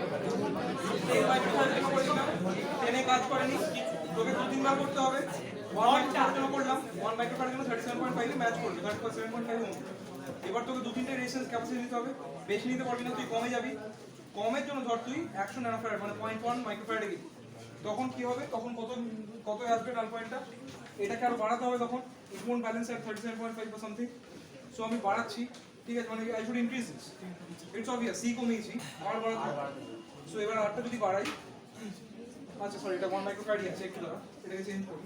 10 microfarad জন্য করেছিলাম, 10 এ কাজ করেনি, তোকে 2-3 বার করতে হবে। 1 মাইক্রোফ্যারাড জন্য করলাম, 1 মাইক্রোফ্যারাড জন্য 37.5 এ ম্যাচ করবে, 37.5 ওহম। এবার তোকে 2-3টে রেজিস্ট্যান্স ক্যাপাসিটি নিতে হবে, বেশি নিতে পারবি না, তুই কমে যাবি। কমের জন্য ধর তুই 100 ন্যানোফ্যারাড মানে 0.1 মাইক্রোফ্যারাডে গেলি, তখন কি হবে, তখন কত আসবে নাল পয়েন্টটা, এটাকে আরো বাড়াতে হবে, তখন ইট ওয়ন্ট ব্যালেন্স এট 37.5 বা সামথিং। সো আমি বাড়াচ্ছি, ঠিক আছে, মানে I should increase this, it's obvious, C কমিয়েছি, আর বাড়াতে হবে। সো এবার আরটা যদি বাড়াই, আচ্ছা সরি, এটা 1 মাইক্রোফ্যারাড আছে, একটু দাঁড়া, এটাকে চেঞ্জ করি,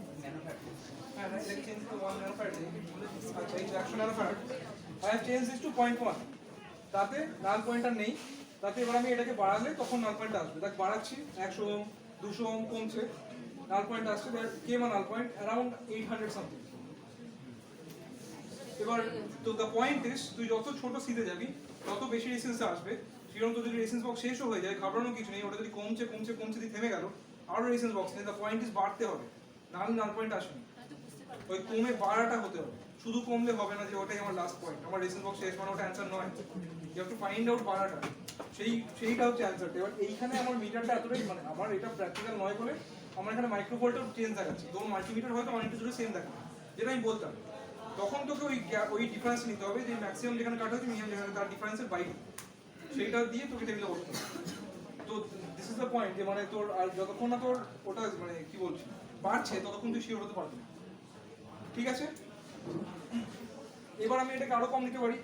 হ্যাঁ এটাকে চেঞ্জ করে 1 ন্যানোফ্যারাড, আচ্ছা এই 100 nanofarad I have change this to 0.1, তাতে নাল পয়েন্টটা নেই, তাতে এবার আমি এটাকে বাড়ালে তখন নাল পয়েন্ট আসবে, দেখ বাড়াচ্ছি 100 ওহম 200 ওহম কমছে, নাল পয়েন্ট আসছে, কেম নাল পয়েন্ট অ্যারাউন্ড 800 সামথিং। এবার তো দ্য পয়েন্ট ইজ, তুই যত ছোট সিতে যাবি তত বেশি রেসিস্টেন্স আসবে, সেরকম তোর যদি রেসিস্টেন্স বক্স শেষও হয়ে যায় ঘাবড়ানোর কিছু নেই, ওটা যদি কমছে কমছে কমছে দিয়ে থেমে গেল, আরও রেসিস্টেন্স বক্স নেই, দ্য পয়েন্ট ইজ বাড়তে হবে, নাহলে নাল পয়েন্ট আসবে না, ওই কমে বাড়াটা হতে হবে, শুধু কমলে হবে না যে ওটাই আমার লাস্ট পয়েন্ট, আমার রেসিস্টেন্স বক্স শেষ, মানে ওটা অ্যান্সার নয়, you have to find out বাড়াটা, সেইটা হচ্ছে অ্যান্সারটা। এবার এইখানে আমার মিটারটা এতটাই, মানে আমার এটা প্র্যাকটিক্যাল নয় বলে আমার এখানে মাইক্রোভোল্টও চেঞ্জ দেখাচ্ছে, তোর মাল্টিমিটার হয়তো অনেকটা জুড়ে সেম দেখাবে, যেটা আমি বলতাম, তখন তোকে ওই ডিফারেন্স নিতে হবে, যে ম্যাক্সিমাম যেখানে কাট হচ্ছে মিনিমাম যেখানে, তার ডিফারেন্সের বাইরে, সেইটা দিয়ে তোকে টেবিলে বসতে হবে। তো দিস ইজ দ্য পয়েন্ট, যে মানে তোর আর যতক্ষণ না তোর ওটা মানে কি বলছি বাড়ছে, ততক্ষণ তুই শিওর হতে পারবি না, ঠিক আছে। এবার আমি এটাকে আরো কম নিতে পারি,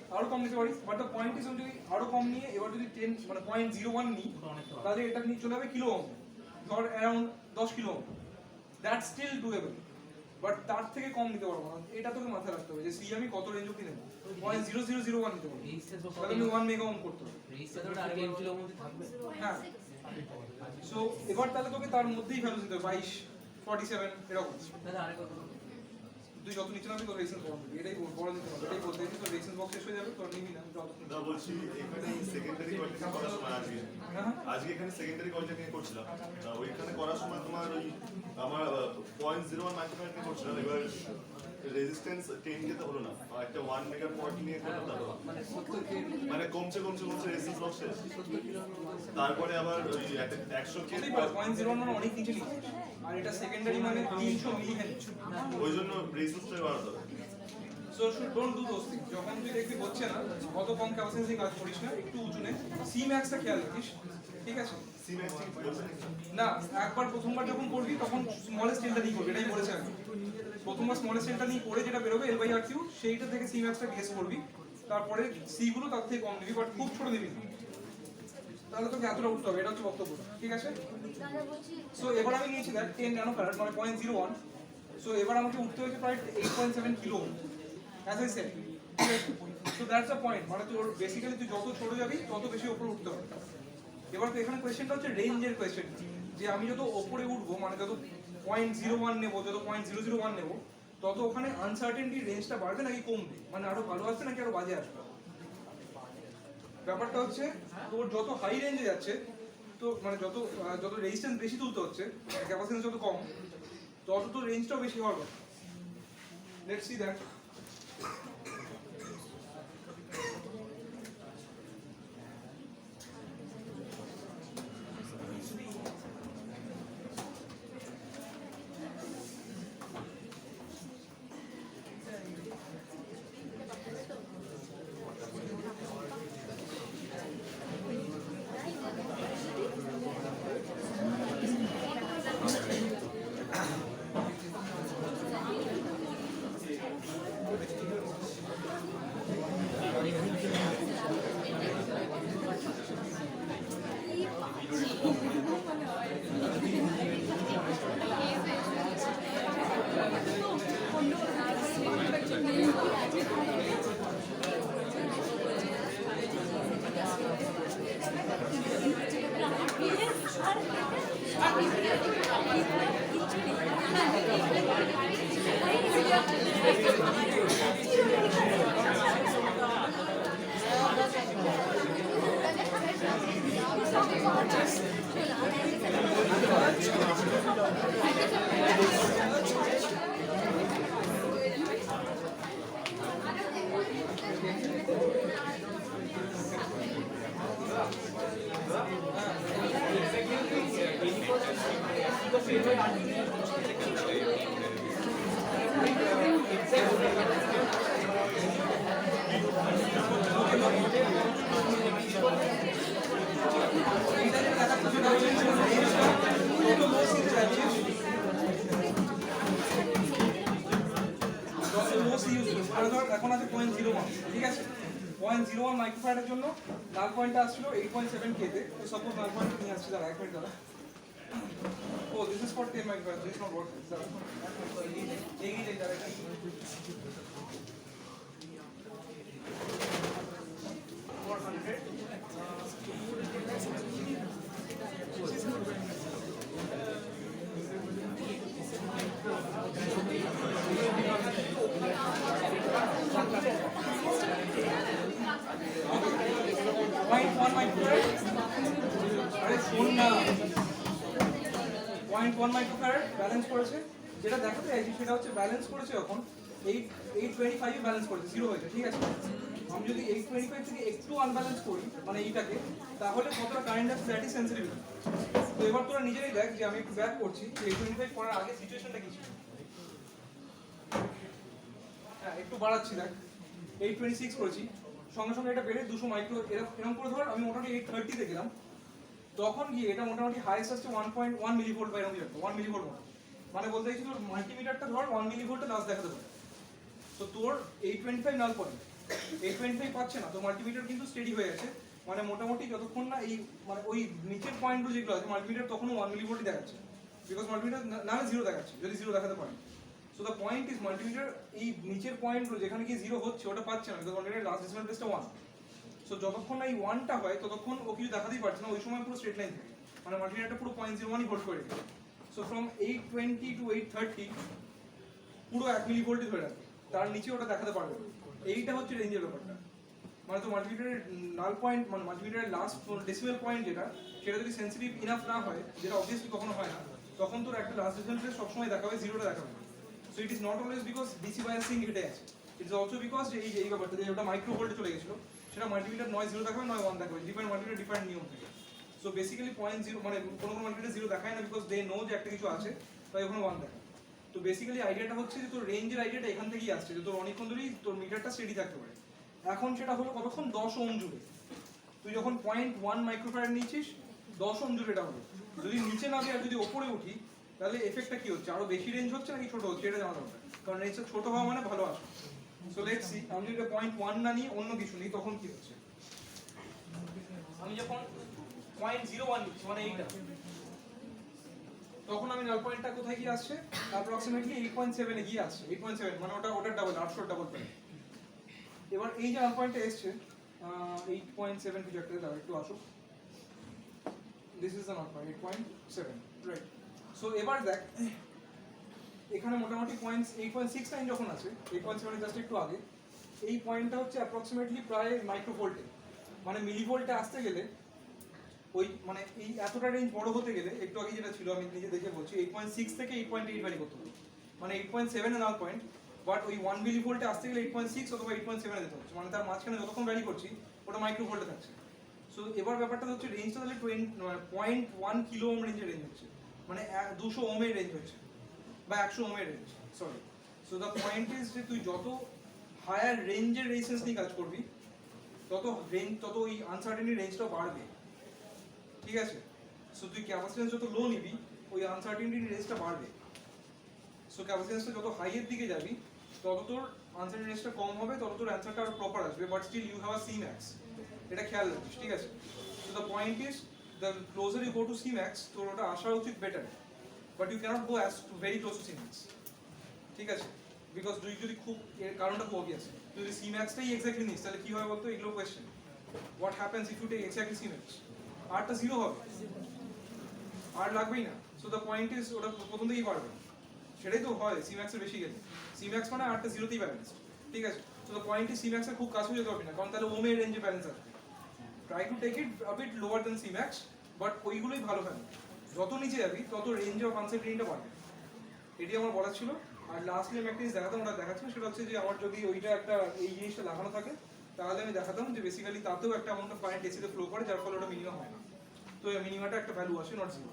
বাট দ্য পয়েন্ট ইজ, যদি আরো কম নিয়ে এবার যদি 10 মানে 0.01 নিই, তাহলে এটা নিয়ে চলে যাবে কিলো ওহম, ধর around 10 kilo ohm, that's still doable, but তার থেকে কম নিতে পারবো না, এটা তোকে মাথায় রাখতে হবে যে সি আমি কত রেঞ্জ অবধি নেব, 0.0001 নিতে পারবো, তাহলে আমি 1 মেগা ওহম করতে হবে, হ্যাঁ। সো এবার তাহলে তোকে তার মধ্যেই ভ্যালু দিতে হবে, 22 47 এরকম, তুই যত নিচে নামবি তোর রেসিস্ট্যান্স বড় হবে, এটাই বড় দিতে হবে, এটাই বলতে তোর রেসিস্ট্যান্স বক্স শেষ হয়ে যাবে, তোর নিবি না না বলছি এখানে সেকেন্ডারি কোয়ালিটি করার সময় আজকে এখানে সেকেন্ডারি কোয়ালিটি নিয়ে করছিলাম, ওইখানে করার সময় তোমার ওই আমার 0.01 মাইক্রোফ্যারাড নিয়ে করছিলাম, এবার রেজিস্ট্যান্স 10 কে তো হলো না, একটা 1 মেগা পট নিয়ে করতে হবে, মানে কমছে কমছে কমছে রেজিস্ট্যান্স লস শেষ, তারপরে আবার ওই 100 কে 0.01 মানে অনেক নিচে নিচ্ছে, আর এটা সেকেন্ডারি মানে 300 মিলি হেনরি, ওই জন্য রেজিস্ট্যান্সটা বাড়াতে হবে। So should don't do those things, যখন তুই দেখবি হচ্ছে না, কত কম ক্যাপাসিটি কাজ করিস না, একটু উঁচু নে, সি ম্যাক্সটা খেয়াল রাখিস, ঠিক আছে। সি ম্যাক্স ঠিক বলছেন না, প্রথমবার যখন করবি তখন স্মল স্কেলটা নিয়ে করবি, এটাই বলেছি আমি, প্রথমবার স্মল স্কেলটা নিয়ে করে যেটা বেরোবে L/R3, সেইটা থেকে সি ম্যাক্সটা গেস করবি, তারপরে সি গুলো তার থেকে কম নিবি, বাট খুব ছোট নিবি না, তাহলে তোকে এতটা উঠতে হবে, এটা হচ্ছে বক্তব্য, ঠিক আছে। সো এবার আমি নিয়েছি দেখ 10 ন্যানোফ্যারাড মানে 0.01, সো এবার আমাকে উঠতে হয়েছে প্রায় 8.7 kilo ohm, as I said, so that's the point, মানে তোর বেসিক্যালি তুই যত ছোট যাবি তত বেশি উপরে উঠতে হবে। এবার তো এখানে কোয়েশ্চেনটা হচ্ছে রেঞ্জের কোয়েশ্চেন, যে আমি যত ওপরে উঠবো, মানে যত 0.01 নেব, যত 0.001 নেব, তত ওখানে আনসার্টেনটি রেঞ্জটা বাড়বে নাকি কমবে, মানে আরো ভালো আসবে নাকি আরো বাজে আসবে, ব্যাপারটা হচ্ছে তোর যত হাই রেঞ্জে যাচ্ছে, তো মানে যত রেজিস্ট্যান্স বেশি তুলতে হচ্ছে, ক্যাপাসিটেন্স যত কম, তত তো রেঞ্জটাও বেশি হবে। Let's see that. এইটা যেটা দেখাচ্ছে সেটা হচ্ছে রেঞ্জটা কত লো সিতে যাচ্ছে, যত লো সি ইউজ করছে। মানে ধর এখন আছে 0.01, ঠিক আছে, 0.01 মাইক্রোফ্যারাডের জন্য লাল পয়েন্টটা আসছিল 8.7 কেতে। তো সাপোজ লাল পয়েন্ট নিয়ে আসছে, দাঁড়া 1 মিনিট দাঁড়া। Oh, this is for 10 microfarad. This is not what this is. এগিয়ে যাই দাঁড়া। Point 1 microfarad. আরে শোন না, 0.1 মাইক্রোফ্যারাড ব্যালেন্স করেছে। যেটা দেখাতে চাইছি সেটা হচ্ছে ব্যালেন্স করেছে এখন 825 এ ব্যালেন্স করেছে, 0 হয়েছে, ঠিক আছে। আমি যদি 825 থেকে একটু আনব্যালেন্স করি মানে এইটাকে, তাহলে কতটা কারেন্ট আছে দ্যাট ইজ সেন্সিটিভিটি। তো এবার তোরা নিজেরাই দেখ যে আমি একটু ব্যাক করছি যে 825 করার আগে সিচুয়েশনটা কি ছিল। হ্যাঁ একটু বাড়াচ্ছি, দেখ 826 করেছি, সঙ্গে সঙ্গে এটা বেড়ে 200 মাইক্রো এরকম করে ধর আমি মোটামুটি 830 তে গেলাম। তখন গিয়ে এটা মোটামুটি হাইয়েস্ট আসছে 1.1 মিলিভোল্ট বা এরকম একটা 1 মিলিভোল্ট মানে বলতে চাইছি তোর মাল্টিমিটারটা ধর 1 মিলিভোল্টে লাস্ট দেখাতে পারে। তো তোর 825 নাল পড়ে, 825 পাচ্ছে না, তো মাল্টিমিটার কিন্তু স্টেডি হয়ে আছে। মানে মোটামুটি যতক্ষণ না এই মানে ওই নিচের পয়েন্টগুলো যেগুলো আছে মাল্টিমিটার তখনও 1 মিলিভোল্টই দেখাচ্ছে, বিকজ মাল্টিমিটার নাহলে 0 দেখাচ্ছে যদি 0 দেখাতে পারে। So the point is multimeter এই নিচের পয়েন্টগুলো যেখানে গিয়ে 0 হচ্ছে ওটা পাচ্ছে না, বিকজ অলরেডি লাস্ট ডেসিমাল প্লেসটা 1। সো যতক্ষণ না এই 1টা হয় ততক্ষণ ও কিছু দেখাতেই পারছে না, ওই সময় পুরো স্ট্রেট লাইন থাকে, মানে মাল্টিমিটারটা পুরো 0.01ই হোল্ড করে রেখেছে। সো ফ্রম 820 টু 830 পুরো 1 মিলিভোল্টই ধরে রাখে, তার নিচে ওটা দেখাতে পারবে না। এইটা হচ্ছে রেঞ্জের ব্যাপারটা। মানে তো মাল্টিমিটারের নাল পয়েন্ট মানে মাল্টিমিটারের লাস্ট ডেসিমাল পয়েন্ট যেটা, সেটা যদি সেন্সিটিভ ইনাফ না হয়, যেটা অবভিয়াসলি কখনো হয় না, তখন তোর একটা লাস্ট ডেসিমাল প্লেস সবসময় দেখাবে, 0টা দেখাবে। So it is not always because DC biasing হেঁটে আছে, ইট ইজ অলসো বিকজ যে এই ব্যাপারটা যে ওটা মাইক্রো ভোল্টে চলে গেছিল, সেটা মাল্টিমিটার নয় 0 দেখাবে নয় 1 দেখাবে, ডিফারেন্ট মাল্টিমিটার ডিফারেন্ট নিয়ম থাকে। সো বেসিক্যালি 0.0 মানে কোনো মাল্টিমিটার 0 দেখায় না, বিকজ দে নো যে একটা কিছু আছে, তাই ওখানে 1 দেখায়। তো বেসিক্যালি আইডিয়াটা হচ্ছে যে তোর রেঞ্জের আইডিয়াটা এখান থেকেই আসছে, যে তোর অনেকক্ষণ ধরেই তোর মিটারটা স্টেডি থাকতে পারে। এখন সেটা হলো কতক্ষণ, 10 ওহম জুড়ে। তুই যখন 0.1 মাইক্রোফ্যারাড নিয়েছিস 10 ওহম জুড়ে এটা হলো। যদি নিচে নামে আর যদি ওপরে উঠি তাহলে এফেক্টটা কি হচ্ছে, আরো বেশি রেঞ্জ হচ্ছে নাকি ছোট হচ্ছে, এটা জানা দরকার, কারণ রেঞ্জটা ছোট হওয়া মানে ভালো আসে। সো লেটস সি, আমি যদি 0.1 না নিয়ে অন্য কিছু নিই তখন কি হচ্ছে। আমি যখন 0.01 নিচ্ছি মানে এইটা, তখন আমি নাল পয়েন্টটা কোথায় গিয়ে আসছে, অ্যাপ্রক্সিমেটলি 8.7 এ গিয়ে আসছে। 8.7 মানে ওটার ডাবল, 800 ডাবল পয়েন্ট। এবার এই যে নাল পয়েন্টটা এসছে 8.7 কিছু একটা, দাঁড়া একটু আসুক। This is the null point 8.7, right. So এবার দেখ এখানে মোটামুটি 8.69 যখন আছে, 8.7 এর জাস্ট একটু আগে, এই পয়েন্টটা হচ্ছে অ্যাপ্রক্সিমেটলি প্রায় মাইক্রোভোল্টে, মানে মিলিভোল্টে আসতে গেলে ওই মানে এই এতটা রেঞ্জ বড় হতে গেলে একটু আগে যেটা ছিল আমি নিজে দেখে বলছি 8.6 থেকে 8.8 ভ্যারি করতে হবে, মানে 8.7 এর নাল পয়েন্ট, বাট ওই 1 মিলিভোল্টে আসতে গেলে 8.6 অথবা 8.7 এ যেতে হচ্ছে, মানে তার মাঝখানে যতক্ষণ ভ্যারি করছি ওটা মাইক্রোভোল্টে থাকছে। সো এবার ব্যাপারটা হচ্ছে রেঞ্জটা তাহলে 0.1 কিলো ওহম রেঞ্জের রেঞ্জ হচ্ছে, মানে 200 ওহমের রেঞ্জ হচ্ছে বা 100 ওহমের range, sorry. So the point is যে তুই যত হায়ার রেঞ্জের রেজিস্ট্যান্স নিয়ে কাজ করবি তত ওই আনসার্টেনিটি রেঞ্জটা বাড়বে, ঠিক আছে। সো তুই ক্যাপাসিট্যান্স যত লো নিবি ওই আনসার্টেনিটি রেঞ্জটা বাড়বে। সো ক্যাপাসিট্যান্সটা যত হাইয়ের দিকে যাবি তত তোর আনসার্টেনিটি রেঞ্জটা কম হবে, তত তোর অ্যান্সারটা আরো প্রপার আসবে, but still you have a C max, এটা খেয়াল রাখিস, ঠিক আছে। So the point is the closer you go to C max তোর ওটা আসা উচিত better, but you cannot go as very close to C max, ঠিক আছে। বিকজ তুই যদি খুব এর কারণটা খুব অবভিয়াস, তুই যদি সি ম্যাক্সটাই এক্স্যাক্টলি নিস তাহলে কি হয় বলতো, এগুলো question, what happens if you take exactly C max, আরটা 0 হবে, আর লাগবেই না। সো দ্য পয়েন্ট ইজ ওটা প্রথম থেকেই পারবে, সেটাই তো হয় সি ম্যাক্সের বেশি গেলে, সি ম্যাক্স মানে আরটা 0তেই ব্যালেন্স, ঠিক আছে। So the point is C ম্যাক্সের খুব কাছে যেতে হবে না, কারণ তাহলে ওমের রেঞ্জে ব্যালেন্স আসবে। Try to take it a bit lower than C max, but ওইগুলোই ভালো হয়, যত নিচে যাবি তত রেঞ্জ অফ আনসার্টেনিটিটা বাড়বে, এটি আমার বলার ছিল। আর লাস্টলি আমি একটা জিনিস দেখাতাম, ওটা দেখাচ্ছিল সেটা হচ্ছে যে আমার যদি ওইটা একটা এই জিনিসটা লাগানো থাকে তাহলে আমি দেখাতাম যে বেসিক্যালি তাতেও একটা অ্যামাউন্ট অফ কারেন্ট এসিতে ফ্লো করে, যার ফলে ওটা মিনিমাম হয় না, তো মিনিমামটা একটা ভ্যালু আসে, নট 0।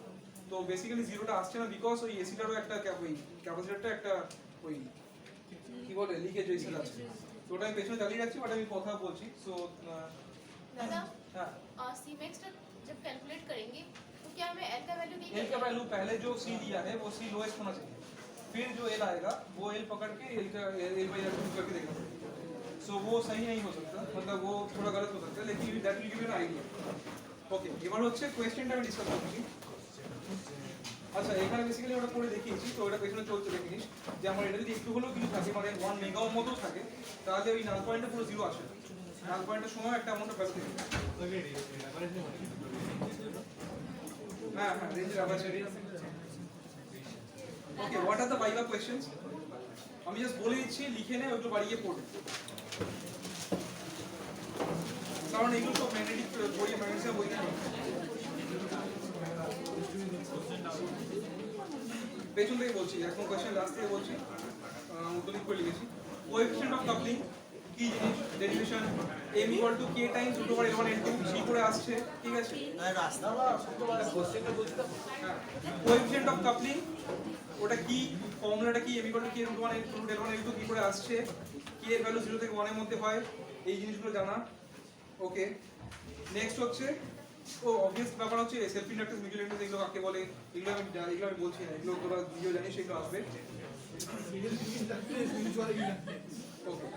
তো বেসিক্যালি জিরোটা আসছে না বিকজ ওই এসিটারও একটা ওই ক্যাপাসিটরটা একটা ওই কি বলে লিকেজ রেজিস্টার আছে, তো ওটা আমি পেছনে চালিয়ে যাচ্ছি বাট আমি কথা বলছি। সো दादा हाँ सी मैक्स जब कैलकुलेट करेंगे तो क्या हमें एल का वैल्यू नहीं एल का वैल्यू पहले जो सी दिया है वो सी लोएस्ट होना चाहिए, फिर जो एल आएगा वो एल पकड़ के एल का एल बाई एल करके देखना पड़ेगा। सो वो सही नहीं हो सकता, मतलब वो थोड़ा गलत हो सकता है, लेकिन that will give you an idea. Okay, এবার হচ্ছে কোয়েশ্চেনটা আমি ডিসকাস করছি। আচ্ছা এখানে বেসিক্যালি ওটা করে দেখিয়েছি, তো ওটা পেছনে চলছে দেখে নিস যে আমার এটা যদি একটু হলেও কিছু থাকে মানে 1 মেগা ওহম মতো থাকে তাহলে ওই নাল পয়েন্টে পুরো জিরো আসে, নাল পয়েন্টের সময় একটা অ্যামাউন্ট অফ ভ্যালু থাকে। হ্যাঁ হ্যাঁ রেঞ্জের আবার okay, what are the viva questions আমি জাস্ট বলে দিচ্ছি, লিখে নে ওগুলো বাড়িয়ে পড়বে, কারণ এগুলো সব ম্যাগনেটিক বই ম্যাগনেটিক বইতে নেই। পেছন থেকে বলছি, এখন কোয়েশ্চেন লাস্ট থেকে বলছি, উত্তর করে লিখেছি। কোএফিশিয়েন্ট অফ কাপলিং কি জিনিস, derivation m = k times √l1 l2 সি করে আসছে, ঠিক আছে। কোএফিশিয়েন্ট অফ কাপলিং ওটা কি, ফর্মুলাটা কি, m = k √1 l2 কি করে আসছে, k এর ভ্যালু 0 থেকে 1 এর মধ্যে হয়, এই জিনিসগুলো জানা। ওকে, নেক্সট হচ্ছে ও অবভিয়াস ব্যাপার হচ্ছে সেলফ ইন্ডাকটেন্স মিউচুয়াল ইন্ডাকটেন্স এগুলো কাকে বলে, এগুলো আমি বলছি না, এগুলো তোরা ভিডিও জানিস সেগুলো আসবে। ওকে,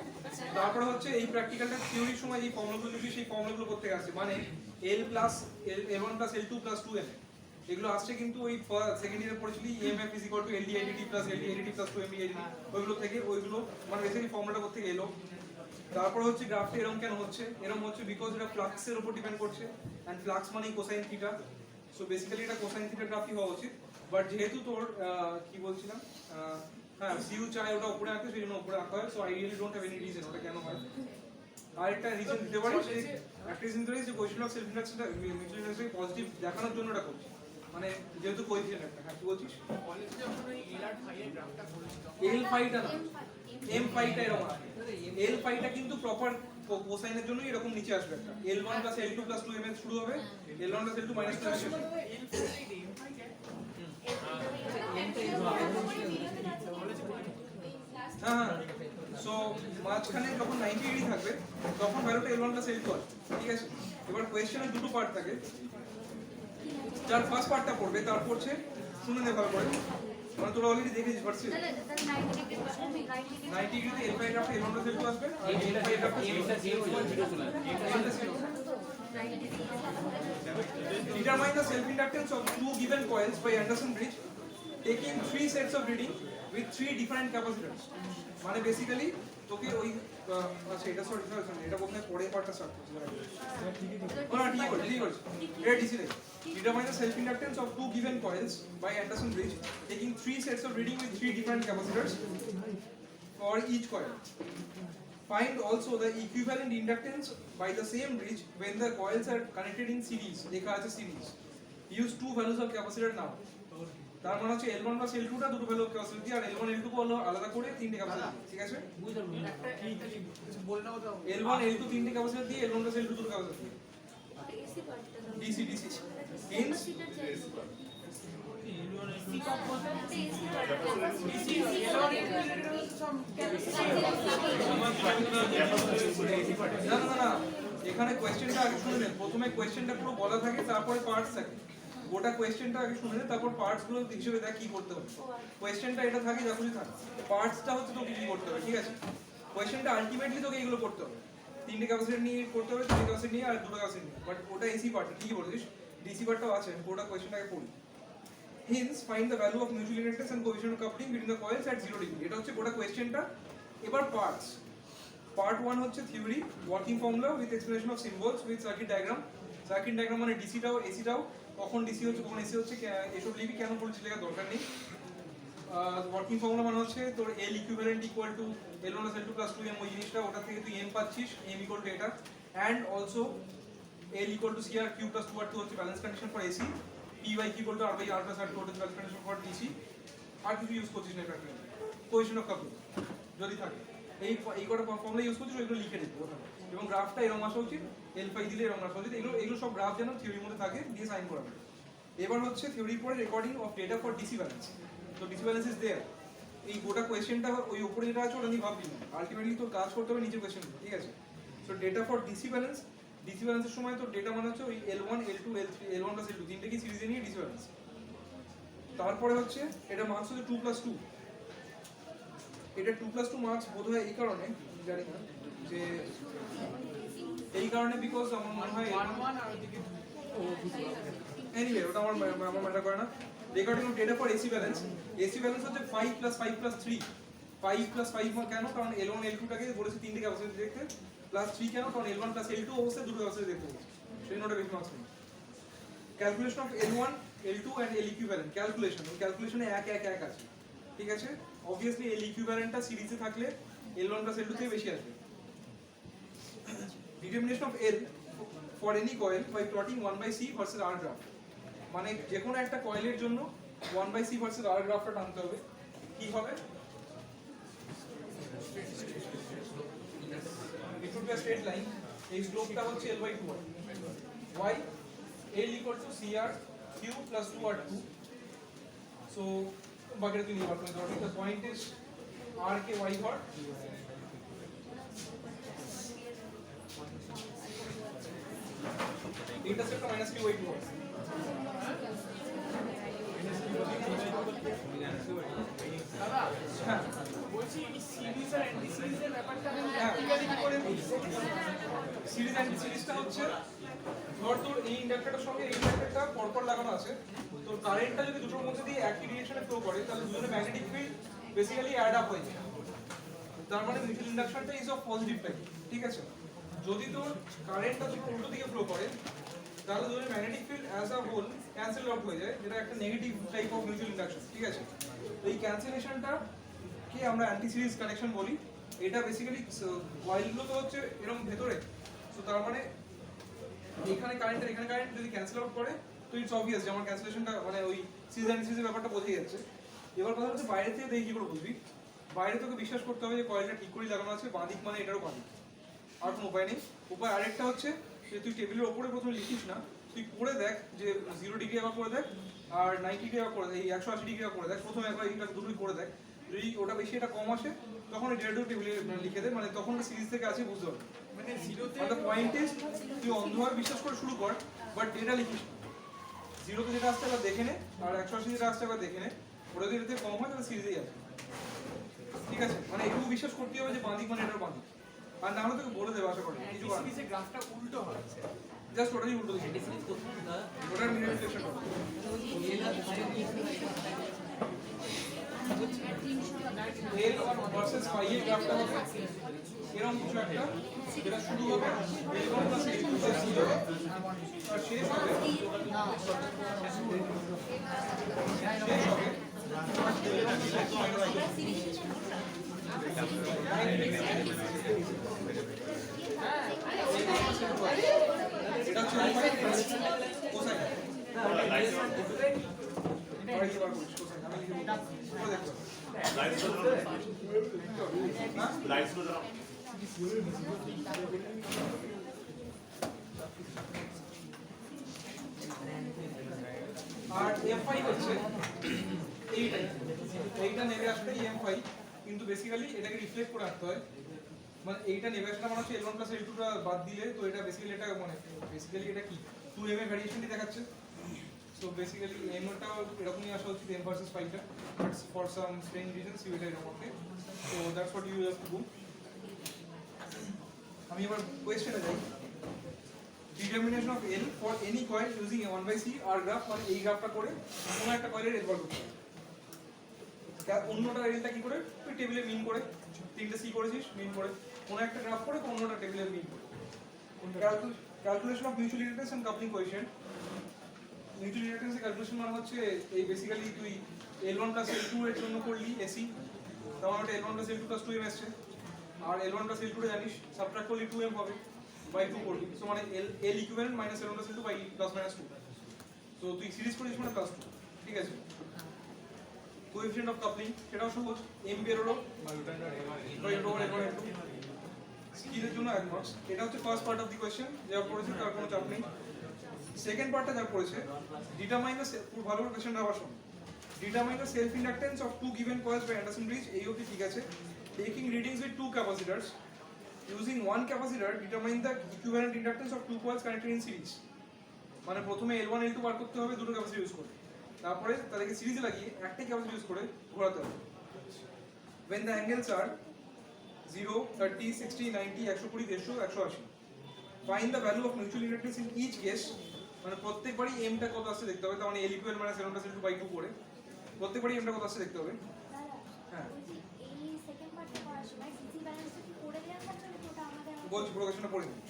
তারপরে হচ্ছে এই প্র্যাকটিক্যালটা থিওরির সময় এই ফর্মুলাগুলো যদি সেই ফর্মুলাগুলো করতে আসছে মানে l plus l1 plus l2 plus 2n এগুলো আসছে কিন্তু ওই সেকেন্ড ইয়ারে পড়েছিলি EMF = LDIdt plus LDIdt plus 2mDIdt ওইগুলো থেকে, ওইগুলো মানে বেসিক্যালি ফর্মুলাটা করতে এলো। তারপর হচ্ছে গ্রাফটা এরকম কেন হচ্ছে, এরকম হচ্ছে বিকজ এটা ফ্লাক্সের উপর ডিপেন্ড করছে এন্ড ফ্লাক্স মানে কোসাইন থিটা, সো বেসিক্যালি এটা কোসাইন থিটা গ্রাফই হওয়া উচিত, বাট যেহেতু তোর কি বলছিলাম হ্যাঁ সিউ চাই ওটা উপরে আঁকতে, সেই জন্য উপরে আঁকা হয়। So I really don't have any reason ওটা কেন হয়। আর একটা রিজন দিতে পারি, একটা রিজন দিতে পারি যে কোয়েশ্চেন অফ সেলফ ইন্ডাকশনটা মিউচুয়াল ইন্ডাকশন পজিটিভ দেখানোর জন্য এটা করছি, মানে যেহেতু কোএফিশিয়েন্ট একটা। হ্যাঁ কি বলছিস, কলেজে যখন ওই এল আর ফাই এর গ্রাফটা করেছিলাম, এল ফাইটা না এম ফাইটা এরকম আসবে, এল ফাইটা কিন্তু প্রপার কোসাইনের জন্য এরকম নিচে আসবে একটা l1 + l2 + 2mx শুরু হবে, l1 + l2 - 2 এল ফাই এর এম ফাই হ্যাঁ, সো মাঝখানে যখন 90 ডিগ্রি থাকবে তখন ভ্যালুটা l1 + l2 আসবে, ঠিক আছে। এবার কোয়েশ্চেনের দুটো পার্ট থাকে, যার ফার্স্ট পার্টটা পড়বে তার পড়ছে শুনে নে ভালো করে, মানে তোরা অলরেডি দেখেছিস ভার্সিটি 90 ডিগ্রিতে l ফাই গ্রাফে l1 + l2 আসবে আর l ফাই গ্রাফে determine the self inductance of two given coils by Anderson bridge taking 3 sets of reading with 3 different capacitors, মানে বেসিক্যালি তোকে ওই আচ্ছা এটা সরি এটা বলতে পরে পার্টটা স্টার্ট করছি না ঠিক আছে এটা ডিসি নেই। Determine the self inductance of two given coils by Anderson bridge taking 3 sets of reading with 3 different capacitors for each coil. Find also the equivalent inductance by the same bridge when the coils are connected in series, লেখা আছে series. Use two values of capacitor now. তার মানে হচ্ছে L1 + L2 টা দুটো value of capacitor দিয়ে আর L1 L2 হলো আলাদা করে তিনটে ক্যাপাসিটর, ঠিক আছে। কিছু বলে নাও তো L1 L2 তিনটে ক্যাপাসিটর দিয়ে L1 + L2 দুটো ক্যাপাসিটর দিয়ে DC means না এখানে কোয়েশ্চেনটা আগে শুনে নেন, প্রথমে কোয়েশ্চেনটা পুরো বলা থাকে তারপরে পার্টস থাকে, গোটা কোয়েশ্চেনটা আগে শুনে নে তারপর পার্টস গুলো হিসেবে দেখ কি করতে হবে। কোয়েশ্চেনটা এটা থাকে যা কিছু থাকে, পার্টসটা হচ্ছে তোকে কি করতে হবে, ঠিক আছে। কোয়েশ্চেনটা আলটিমেটলি তোকে এগুলো করতে হবে, তিনটে ক্যাপাসিটর নিয়ে করতে হবে, তিনটে ক্যাপাসিটর নিয়ে আর দুটো ক্যাপাসিটর নিয়ে, বাট ওটা এসি পার্ট ঠিকই বলেছিস, ডিসি পার্টটাও আছে, গোটা কোয়েশ্চেনটাকে পড়ি। Hence find the value of mutual inductance and coefficient of coupling between the coils at 0 degree, এটা হচ্ছে গোটা কোয়েশ্চেনটা। এবার পার্টস, পার্ট 1 হচ্ছে theory, working formula with explanation of symbols with circuit diagram. Circuit diagram মানে ডিসিটাও এসিটাও, কখন ডিসি হচ্ছে কখন এসি হচ্ছে এসব লিখবি, কেন বলছি লেখার দরকার নেই। ওয়ার্কিং ফর্মুলা মানে হচ্ছে তোর L equivalent = L1 + L2 + 2m, ওই জিনিসটা ওটা থেকে তুই m পাচ্ছিস, m = এটা, and also L = CR³ + 2R2 হচ্ছে balance condition for AC, PY = R/R + R2 হচ্ছে ব্যালেন্স কন্ডিশন ফর DC, আর কিছু ইউজ করছিস না এটা, কোএফিশিয়েন্ট অফ কাপলিং যদি থাকে এই কটা ফর্মুলা ইউজ করছিস ওইগুলো লিখে দিবি ওখানে, এবং গ্রাফটা এরকম আসা উচিত, L5 দিলে এরকম আসা উচিত, এগুলো সব গ্রাফ যেন থিওরির মধ্যে থাকে দিয়ে সাইন করাবে। এবার হচ্ছে থিওরির পরে recording of data for DC balance. তো ডিসি ব্যালেন্স ইজ দেয়ার। এই গোটা কোয়েশ্চেনটা ওই উপরে যেটা আছে ওটা নিয়ে ভাববি না, আলটিমেটলি তোর কাজ করতে হবে নিচের কোয়েশ্চেন, ঠিক আছে? So data for DC balance, DC ব্যালেন্সের সময় তো ডেটা মানে হচ্ছে ওই L1 L2 L3 L1 plus L2 তিনটে কি সিরিজে নিয়ে ডিসি ব্যালেন্স। তারপরে হচ্ছে এটা মার্কস হচ্ছে 2+2। এটা 2+2 মার্কস বোধহয় এই কারণে জানি না যে এই কারণে বিকজ আমার মনে হয় আর ওদিকে এনিওয়ে ওটা আমার ম্যাটার করে না। Recording of data for AC balance, AC balance হচ্ছে 5 + 5 + 3, 5 + 5 কেন? কারণ L1 L2 টাকে বলেছে তিনটে ক্যাপাসিটি দেখতে, প্লাস 3 কেন? কারণ L1 + L2 অবশ্যই দুটো ক্যাপাসিটি দেখতে বলেছে, সেই নোটে বেশি মার্কস নেই। Calculation of L1 L2 and L equivalent, calculation, ওই ক্যালকুলেশনে 1 1 1 আছে, ঠিক আছে? অবভিয়াসলি L ইকুইভ্যালেন্টটা সিরিজে থাকলে L1 + L2 থেকে বেশি আসবে। Determination of L for any coil by plotting 1/c versus R graph, মানে যে কোনো একটা কয়েলের জন্য 1/c ভার্সেস R গ্রাফটা টানতে হবে। কি হবে? It would be a straight line. এই স্লোপটা হচ্ছে L/2 y L equal to CR Q plus 2R2. So বাকিটা তুই নিয়ে বার করে দেবো। The point is R K y ধর, intercept minus Q/2 হয়। দাদা হ্যাঁ বলছি এই সিরিজ আর অ্যান্টি সিরিজের ব্যাপারটা আমি হ্যাঁ practically কি করে বুঝবো? সিরিজ অ্যান্ড সিরিজটা হচ্ছে ধর তোর এই ইন্ডাক্টরটার সঙ্গে এই ইন্ডাক্টরটা পরপর লাগানো আছে, তোর কারেন্টটা যদি দুটোর মধ্যে দিয়ে একই ডিরেকশনে ফ্লো করে তাহলে দুজনের magnetic field basically add up হয়ে যায়। তার মানে মিউচুয়াল ইন্ডাকশনটা ইজ অফ পজিটিভ টাইপ, ঠিক আছে? যদি তোর কারেন্টটা দুটো উল্টো দিকে ফ্লো করে তাহলে দুজনের magnetic field as a whole cancel out হয়ে যায়, যেটা একটা negative type of mutual induction, ঠিক আছে? তো এই ক্যান্সেলেশনটা কে আমরা অ্যান্টি সিরিজ কানেকশন বলি। এটা বেসিক্যালি কয়েলগুলো তো হচ্ছে এরকম ভেতরে, তো তার মানে এখানে কারেন্ট আর এখানে কারেন্ট যদি ক্যান্সেল আউট করে তো ইটস অবভিয়াস যে আমার ক্যান্সেলেশনটা মানে ওই সিরিজ অ্যান্টি সিরিজের ব্যাপারটা বোঝাই যাচ্ছে। এবার কথা হচ্ছে বাইরে থেকে দেখি কি করে বুঝবি? বাইরে তোকে বিশ্বাস করতে হবে যে কয়েলটা ঠিক করেই লাগানো আছে, বাঁদিক মানে এটারও বাঁদিক, আর কোনো উপায় নেই। উপায় আরেকটা হচ্ছে যে তুই টেবিলের ওপরে প্রথমে লিখিস না, তুই করে দেখ যে 0 ডিগ্রি একবার করে দেখ আর 90 ডিগ্রি একবার করে দেখ, এই 180 ডিগ্রি একবার করে দেখ, প্রথমে একবার এইটা দুটোই করে দেখ। যদি ওটা বেশি এটা কম আসে তখন এই ডেটা টেবিলে লিখে দে, মানে তখন সিরিজ থেকে আছে বুঝতে পারবি। মানে জিরোতে দ্য পয়েন্ট ইজ তুই অন্ধভাবে বিশ্বাস করে শুরু কর, বাট ডেটা লিখিস না। 0তে যেটা আসছে একবার দেখে নে, আর 180 যেটা আসছে একবার দেখে নে, ওটা যদি এর থেকে কম হয় তাহলে সিরিজেই আছে, ঠিক আছে? মানে একটু বিশ্বাস করতে হবে যে বাঁদিক মানে এটার বাঁদিক, আর না হলে তোকে বলে দেবে আশা করি কিছু অ্যান্টি করার নেই। সিরিজের গ্রাফটা উল্টো হচ্ছে। জাস্ট ওটাই উল্টো দিকে ওটার মিনিমাইজেশন করো। L1 ভার্সেস phi এর গ্রাফটা হবে এরকম কিছু একটা, যেটা শুরু হবে L1 প্লাস L2 প্লাস 0 আর শেষ হবে এটা হচ্ছে কোসাইন। আরেকবার বলিস কোসাইন, আমি লিখে বলছি পুরো দেখতে হবে। লাইটস গুলো জানাও। আর M5 হচ্ছে এইটা নেমে আসবে M5, কিন্তু বেসিক্যালি এটাকে রিফ্লেক্ট করে রাখতে হয়, মানে এইটা নেমে আসলে মানে হচ্ছে L1 প্লাস L2 টা বাদ দিলে তো এটা বেসিক্যালি এটা মানে বেসিক্যালি এটা কি 2M এর ভ্যারিয়েশনটি দেখাচ্ছে। সো বেসিক্যালি M টা এরকমই আসা উচিত M ভার্সেস 5 টা, but for some strange reasons you এটা এরকম হবে। So that's what you have to do. আমি এবার কোয়েশ্চেনে যাই। Determination of L for any coil using a 1/c R graph, মানে এই গ্রাফটা করে কোনো একটা কয়েলের L বার করতে হবে। অন্যটা Lটা কি করে? তুই টেবিলে মিন করে তিনটে সি করেছিস, মিন করে কোনো একটা গ্রাফ করে অন্যটা টেবিলে মিন করে। Calculation of mutual inductance and coupling coefficient. Mutual ইন্ডাকটেন্সের ক্যালকুলেশন মানে হচ্ছে এই বেসিক্যালি তুই L1 প্লাস L2 এর জন্য করলি এসি, তার মানে L1 plus L2 plus 2M আসছে, আর L1 প্লাস L2 টা জানিস সাবট্রাক্ট করলি 2M হবে বাই 2 করলি, সো মানে L equivalent minus L1 plus L2 by plus minus 2। So তুই সিরিজ করিস মানে প্লাস 2, ঠিক আছে? কোএফিশিয়েন্ট অফ কাপলিং সেটাও সহজ, M বেরোলো by root over L1 L2। স্কিলের জন্য 1 মার্কস। এটা হচ্ছে first part of the question, যা পড়েছি তার কোনো চাপ নেই। সেকেন্ড পার্টটা যা পড়েছে ডিটারমাইন দ্য খুব ভালো করে কোশ্চেনটা আবার শোনো determine the self inductance of two given coils by Anderson bridge এই অবধি ঠিক আছে taking readings with two capacitors using one capacitor determine the equivalent inductance of two coils connected in series মানে প্রথমে L1 L2 বার করতে হবে দুটো capacitor use করে তারপরে তাদেরকে সিরিজে লাগিয়ে একটা ক্যাপাসিটর ইউজ করে ঘোরাতে হবে when the angles are 0 30 60 90 120 150 180 find the value of mutual inductance in each case মানে প্রত্যেকবারই m টা কত আসছে দেখতে হবে তার মানে L equivalent মানে 7/2 করে প্রত্যেকবারই m টা কত আসছে দেখতে হবে হ্যাঁ এই সেকেন্ড পার্টটা করার সময় ডিসি ব্যালেন্সটা কি করে দেওয়া থাকবে নাকি ওটা আমাদের বলছি পুরো কোশ্চেনটা পড়ে নিন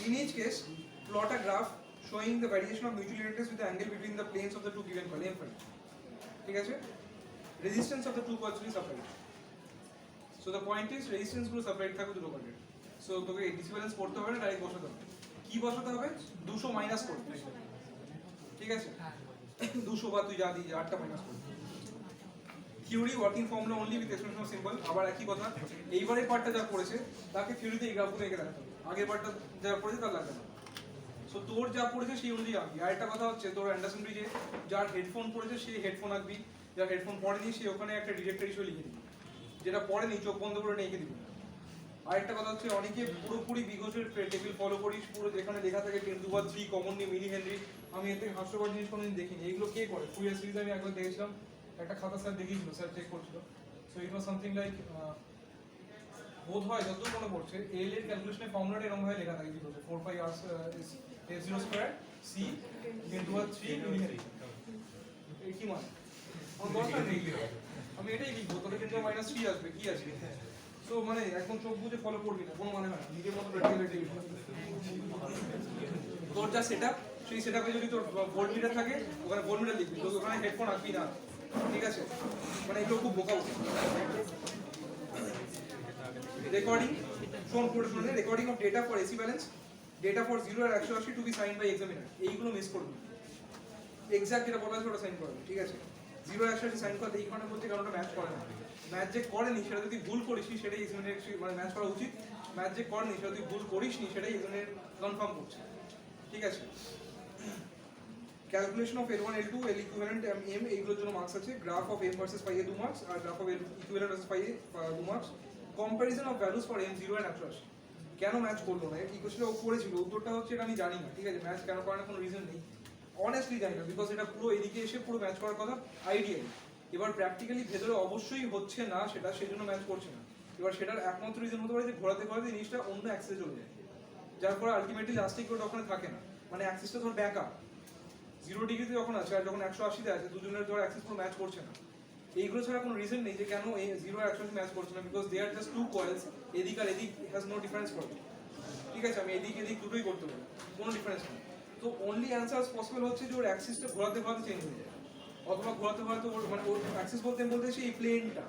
in each case plot a graph showing the variation of mutual inductance with the angle between the planes of the two given coil m phi ঠিক আছে resistance of the two coils will be supplied so the point is resistance গুলো supplied থাকবে দুটো কয়েলের so তোকে DC balance করতে হবে না ডাইরেক্ট বসাতে হবে কি বসাতে হবে 200 মাইনাস করতে ঠিক আছে 200 বা তুই যা দিই 8টা মাইনাস করতে theory working formula only with expression of symbol আবার একই কথা এইবারের পার্টটা যা পড়েছে তাকে থিওরিতে এই গ্রাফগুলো এঁকে দেখাতে হবে আগের পার্টটা যা পড়েছে তার লাগবে না সো তোর যা পড়েছে সেই অনুযায়ী আঁকবি আর একটা কথা হচ্ছে তোর অ্যান্ডারসন ব্রিজে যার হেডফোন পড়েছে সেই হেডফোন আঁকবি যার হেডফোন পড়েনি সে ওখানে একটা ডিরেক্টর হিসেবে লিখে দিবি যেটা পড়েনি চোখ বন্ধ করে নিয়ে দিবি আর একটা কথা হচ্ছে অনেকে পুরোপুরি বিঘোষের টেবিল ফলো করিস পুরো যেখানে লেখা থাকে 10^3 কমন নিয়ে মিলি হেনরি আমি এতে হাস্যকর জিনিস কোনোদিন দেখিনি এইগুলো কে করে ফুরিয়ার সিরিজ আমি একবার দেখেছিলাম একটা খাতা স্যার দেখিয়েছিল স্যার চেক করছিল so it was something like বোধ হয় যতদূর মনে পড়ছে এল এর ক্যালকুলেশনের ফর্মুলাটা এরকম ভাবে লেখা থাকে বিঘোষে 4 pi r f0 square c into 3 মিলি হেনরি এই কি মানে আমার দরকার নেই আমি এটাই লিখবো তবে কিন্তু -3 আসবে কি আসবে সো মানে একদম চোখ বুঝে ফলো করবি না কোনো মানে হয় না নিজের মতো প্র্যাকটিক্যালিটি তোর যা সেটআপ সেই সেটআপে যদি তোর ভোল্টমিটার থাকে ওখানে ভোল্টমিটার লিখবি তো ওখানে হেডফোন রাখবি না ঠিক আছে মানে এগুলো খুব বোকা উঠে রেকর্ডিং শোন পুরো শুনে recording of data for AC balance data for 0 আর 180 to be sign by examiner এইগুলো মিস করবি এক্সাক্ট যেটা বলা আছে ওটা সাইন করবি ঠিক আছে 0 আর 180 সাইন করতে এইখানে বলতে কারণ ওটা ম্যাচ করে না ম্যাচ যে করেনি সেটা যদি ভুল করিস সেটাই এক্সামিনার মানে ম্যাচ করা উচিত ম্যাচ যে করেনি সেটা যদি ভুল করিসনি সেটাই এক্সামিনার কনফার্ম করছে ঠিক আছে calculation of L1 L2 L equivalent m এইগুলোর জন্য মার্কস আছে graph of m versus phi এ 2 মার্কস আর graph of L equivalent versus phi এ 2 marks comparison of values for m 0 and 180 কেন ম্যাচ করলো না এই কোশ্চেনটা ও করেছিল উত্তরটা হচ্ছে এটা আমি জানি না ঠিক আছে ম্যাচ কেন করে না কোনো রিজন নেই অনেস্টলি জানি না বিকজ এটা পুরো এদিকে এসে পুরো ম্যাচ করার কথা আইডিয়াল এবার প্র্যাকটিক্যালি ভেতরে অবশ্যই হচ্ছে না সেটা সেজন্য ম্যাচ করছে না এবার সেটার একমাত্র রিজন হতে পারে যে ঘোরাতে ঘোরাতে জিনিসটা অন্য অ্যাক্সেসে চলে যায় যার ফলে আলটিমেটলি লাস্টিক কোড ওখানে থাকে না মানে অ্যাক্সেসটা ধর ব্যাক আপ 0 ডিগ্রিতে যখন আছে আর যখন 180 তে আছে দুজনের ধর অ্যাক্সেস পুরো ম্যাচ করছে না এইগুলো ছাড়া কোনো রিজন নেই যে কেন এই 0 আর 180 ম্যাচ করছে না because they are just two coils এদিক আর এদিক হ্যাজ নো ডিফারেন্স ফর ঠিক আছে আমি এদিক এদিক দুটোই করতে পারি কোনো ডিফারেন্স নেই তো অনলি অ্যান্সার পসিবল হচ্ছে যে ওর অ্যাক্সিসটা ঘোরাতে ঘোরাতে চেঞ্জ হয়ে যায় অথবা ঘোরাতে ঘোরাতে ওর মানে ওর অ্যাক্সিস বলতে সেই প্লেনটা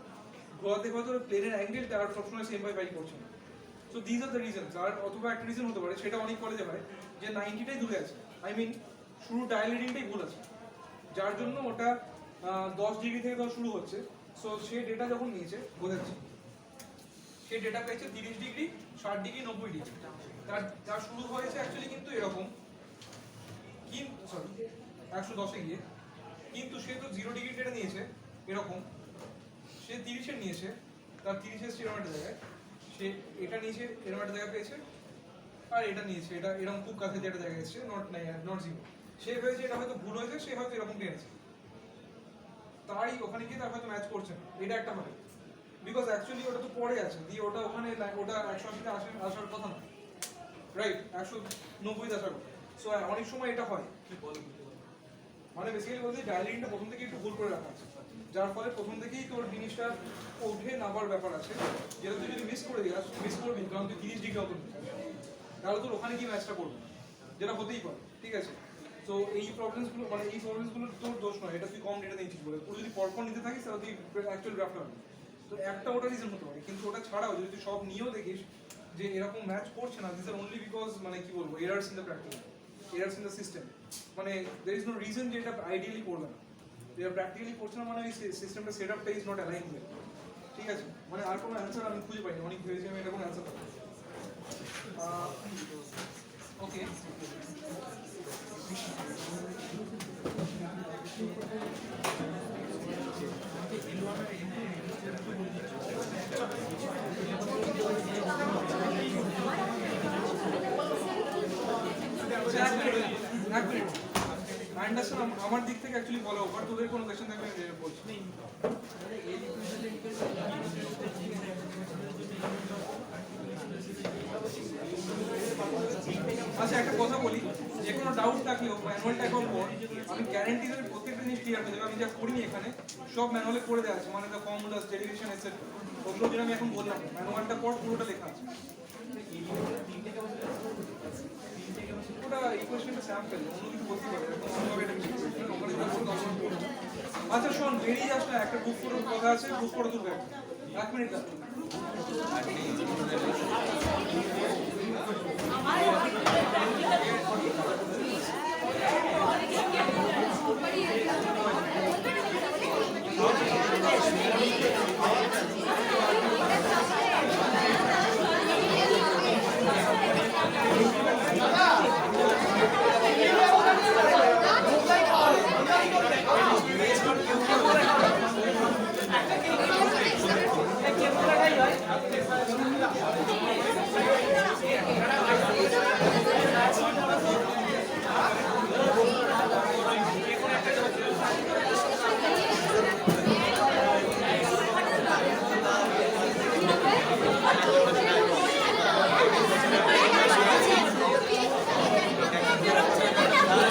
ঘোরাতে ঘোরাতে ওর প্লেনের অ্যাঙ্গেলটা আর সবসময় সেম বাই করছে না so these are the reasons আর অথবা একটা রিজন হতে পারে সেটা অনেক কলেজে হয় যে 90টাই দূরে আছে আই মিন শুরু ডায়াল রিডিংটাই ভুল আছে যার জন্য ওটা 10 ডিগ্রি থেকে শুরু হচ্ছে সো সে ডেটা যখন নিয়েছে বোঝাচ্ছি সে ডেটা পেয়েছে 30 ডিগ্রি 60 ডিগ্রি 90 ডিগ্রি তার শুরু হয়েছে অ্যাকচুয়ালি কিন্তু এরকম কিন্তু সরি 110 এ গিয়ে কিন্তু সে তো 0 ডিগ্রি ডেটা নিয়েছে এরকম সে 30 এর নিয়েছে তার 30 এর এরকম একটা জায়গায় সে এটা নিয়েছে এরকম একটা জায়গা পেয়েছে আর এটা নিয়েছে এটা এরকম খুব কাছে যেটা জায়গা এসেছে নট জিরো সে ভেবেছে এটা হয়তো ভুল হয়েছে সে হয়তো এরকম টেনেছে তাই ওখানে গিয়ে তার হয়তো ম্যাচ করছে না এটা একটা হবে বিকজ অ্যাকচুয়ালি ওটা তো পড়ে আছে দিয়ে ওটা ওখানে ওটা 180 তে আসার কথা না রাইট 190 তে আসার কথা সো অনেক সময় এটা হয় মানে বেসিক্যালি বলতে ডায়ালিংটা প্রথম থেকে একটু ভুল করে রাখা আছে যার ফলে প্রথম থেকেই তোর জিনিসটা উঠে নামার ব্যাপার আছে যেটা তুই যদি মিস করে দিস মিস করবি কারণ তুই 30 ডিগ্রি অত তাহলে তোর ওখানে কি ম্যাচটা করবে যেটা হতেই পারে ঠিক আছে তো এই প্রবলেমসগুলো মানে এই প্রবলেমসগুলো তোর দোষ নয় এটা তুই কম ডেটা নিয়েছিস বলে তুই যদি পরপর নিতে থাকিস তাহলে তুই অ্যাকচুয়াল গ্রাফটা হবে তো একটা ওটা রিজন হতে পারে কিন্তু ওটা ছাড়াও যদি তুই সব নিয়েও দেখিস যে এরকম ম্যাচ করছে না দিস আর অনলি বিকজ মানে কি বলবো errors in the practice errors in the system মানে দের ইজ নো রিজন যে এটা আইডিয়ালি করবে না এটা প্র্যাকটিক্যালি করছে না মানে ওই সিস্টেমটা সেট আপটা ইজ নট অ্যালাইন উইথ ঠিক আছে মানে আর কোনো অ্যান্সার আমি খুঁজে পাইনি অনেক ভেবেছি আমি এটা কোনো অ্যান্সার পাবো ওকে এক মিনিট আন্ডারস্ট্যান্ড আমার দিক থেকে অ্যাকচুয়ালি বলা ওভার তোদের কোনো কোয়েশ্চেন থাকলে আমি বলছি আচ্ছা একটা কথা বলি যে কোনো ডাউট থাকলেও ম্যানুয়ালটা এখন পর আমি গ্যারান্টি দেবো প্রত্যেকটা জিনিস ক্লিয়ার হয়ে যাবে আমি যা করিনি এখানে সব ম্যানুয়ালে করে দেওয়া আছে মানে দ্য ফর্মুলাস ডেরিভেশন এটসেট্রা ওগুলো যেটা আমি এখন বললাম ম্যানুয়ালটা পর পুরোটা লেখা আছে ওটা ইকুয়েশনটা স্যাম্পল অন্য কিছু বলতে পারে এরকম অন্যভাবে এটা কিছু আচ্ছা শোন বেরিয়ে যাস না একটা বুক ফটোর কথা আছে বুক ফটো তুলবে এক মিনিট আমার